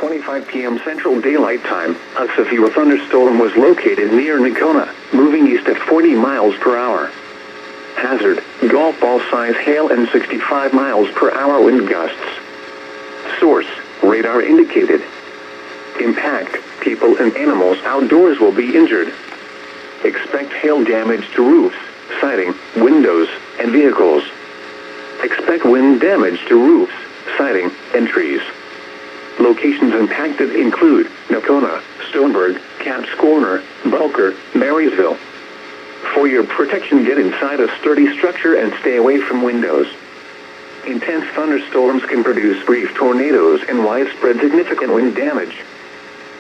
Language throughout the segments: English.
11:25 p.m. Central Daylight Time, a severe thunderstorm was located near Nacona, moving east at 40 miles per hour. Hazard, golf ball size hail and 65 miles per hour wind gusts. Source, radar indicated. Impact, people and animals outdoors will be injured. Expect hail damage to roofs, siding, windows, and vehicles. Expect wind damage to roofs, siding, and trees. Locations impacted include Nacona, Stoneburg, Caps Corner, Bulker, Marysville. For your protection, get inside a sturdy structure and stay away from windows. Intense thunderstorms can produce brief tornadoes and widespread significant wind damage.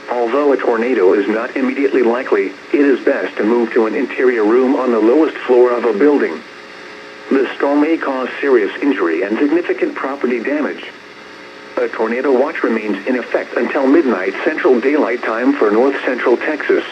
Although a tornado is not immediately likely, it is best to move to an interior room on the lowest floor of a building. The storm may cause serious injury and significant property damage. A tornado watch remains in effect until midnight Central Daylight Time for north central Texas.